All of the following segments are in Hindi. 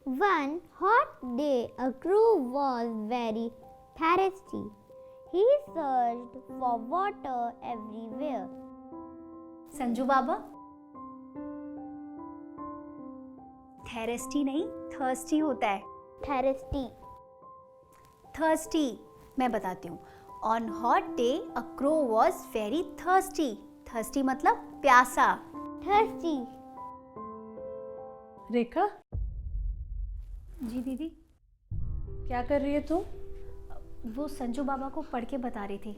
One hot day, a crow was very thirsty. He searched for water everywhere. Sanju बाबा, थेरेस्टी नहीं थर्स्टी होता है। Thirsty. थर्स्टी मैं बताती हूँ। On hot day a crow was very thirsty. Thirsty मतलब प्यासा। Thirsty. रेखा, जी दीदी, क्या कर रही है तू? वो संजू बाबा को पढ़ के बता रही थी।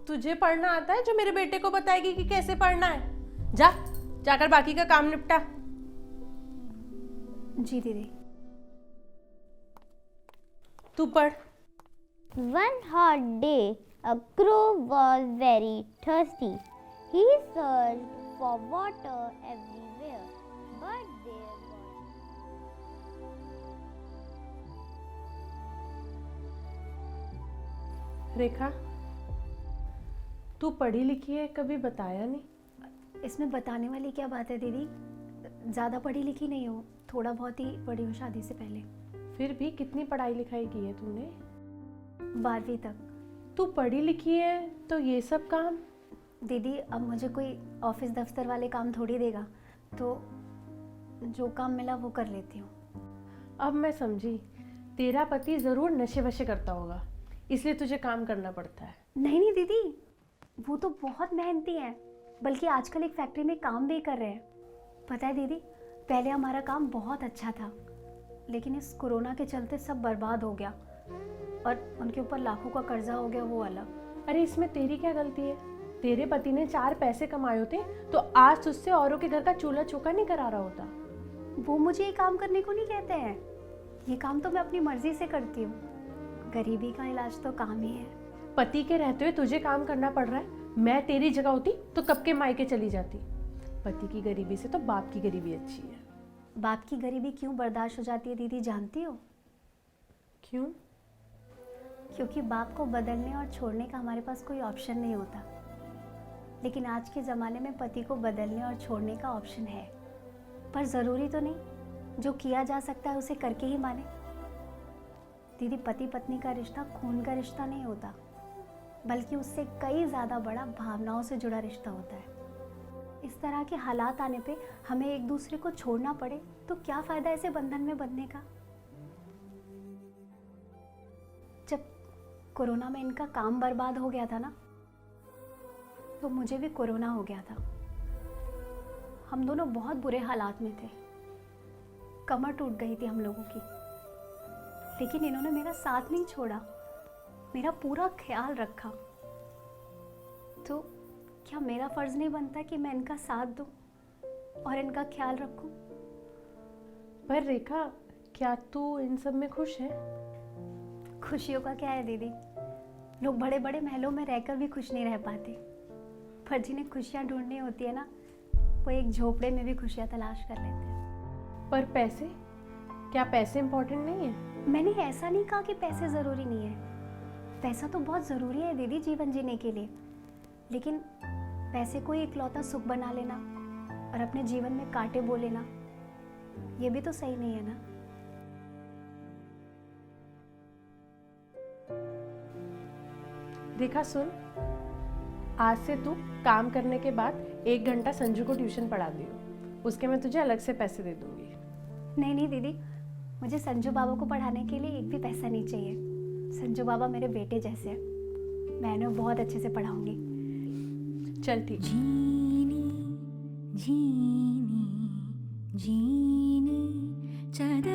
तुझे पढ़ना आता है जो मेरे बेटे को बताएगी कि कैसे पढ़ना है? जाकर बाकी का काम निपटा। जी दीदी। तू पढ़। One hot day, a crow was very thirsty. He searched for water everywhere, but there was रेखा, तू पढ़ी लिखी है, कभी बताया नहीं। इसमें बताने वाली क्या बात है दीदी? ज़्यादा पढ़ी लिखी नहीं हूँ, थोड़ा बहुत ही पढ़ी हूँ शादी से पहले। फिर भी कितनी पढ़ाई लिखाई की है तूने? 12वीं तक। तू पढ़ी लिखी है तो ये सब काम? दीदी अब मुझे कोई ऑफिस दफ्तर वाले काम थोड़ी देगा, तो जो काम मिला वो कर लेती हूँ। अब मैं समझी, तेरा पति जरूर नशे वशे करता होगा, इसलिए तुझे काम करना पड़ता है। नहीं नहीं दीदी, वो तो बहुत मेहनती हैं, बल्कि आजकल एक फैक्ट्री में काम भी कर रहे हैं। पता है दीदी, पहले हमारा काम बहुत अच्छा था, लेकिन इस कोरोना के चलते सब बर्बाद हो गया और उनके ऊपर लाखों का कर्जा हो गया, वो अलग। अरे इसमें तेरी क्या गलती है? तेरे पति ने 4 पैसे कमाए होते तो आज तुझसे औरों के घर का चूल्हा चौका नहीं करा रहा होता। वो मुझे ये काम करने को नहीं कहते हैं, ये काम तो मैं अपनी मर्जी से करती हूँ। गरीबी का इलाज तो काम ही है। पति के रहते हुए तुझे काम करना पड़ रहा है। मैं तेरी जगह होती तो कब के मायके चली जाती। पति की गरीबी से तो बाप की गरीबी अच्छी है। बाप की गरीबी क्यों बर्दाश्त हो जाती है दीदी, जानती हो? क्यों? क्योंकि बाप को बदलने और छोड़ने का हमारे पास कोई ऑप्शन नहीं होता, लेकिन आज के ज़माने में पति को बदलने और छोड़ने का ऑप्शन है। पर ज़रूरी तो नहीं, जो किया जा सकता है उसे करके ही माने। दीदी, पति पत्नी का रिश्ता खून का रिश्ता नहीं होता, बल्कि उससे कई ज़्यादा बड़ा भावनाओं से जुड़ा रिश्ता होता है। इस तरह के हालात आने पे हमें एक दूसरे को छोड़ना पड़े तो क्या फ़ायदा ऐसे बंधन में बंधने का। जब कोरोना में इनका काम बर्बाद हो गया था ना, तो मुझे भी कोरोना हो गया था। हम दोनों बहुत बुरे हालात में थे, कमर टूट गई थी हम लोगों की, लेकिन इन्होंने मेरा साथ नहीं छोड़ा, मेरा पूरा ख्याल रखा। तो क्या मेरा फर्ज नहीं बनता कि मैं इनका साथ दूं और इनका ख्याल रखूं? पर रेखा, क्या तू इन सब में खुश है? खुशियों का क्या है दीदी, लोग बड़े बड़े महलों में रहकर भी खुश नहीं रह पाते, पर जिन्हें खुशियां ढूंढनी होती है ना, वो एक झोपड़े में भी खुशियां तलाश कर लेते हैं। पर पैसे, क्या पैसे इंपॉर्टेंट नहीं है? मैंने ऐसा नहीं कहा कि पैसे ज़रूरी नहीं है, पैसा तो बहुत ज़रूरी है दीदी जीवन जीने के लिए, लेकिन पैसे को ही इकलौता सुख बना लेना और अपने जीवन में कांटे बो लेना, ये भी तो सही नहीं है ना। रेखा सुन, आज से तू काम करने के बाद 1 घंटा संजू को ट्यूशन पढ़ा दियो, उसके मैं तुझे अलग से पैसे दे दूंगी। नहीं नहीं दीदी, मुझे संजू बाबा को पढ़ाने के लिए एक भी पैसा नहीं चाहिए। संजू बाबा मेरे बेटे जैसे हैं, मैं इन्हें बहुत अच्छे से पढ़ाऊंगी। चल ठीक। जीनी जीनी जीनी चादर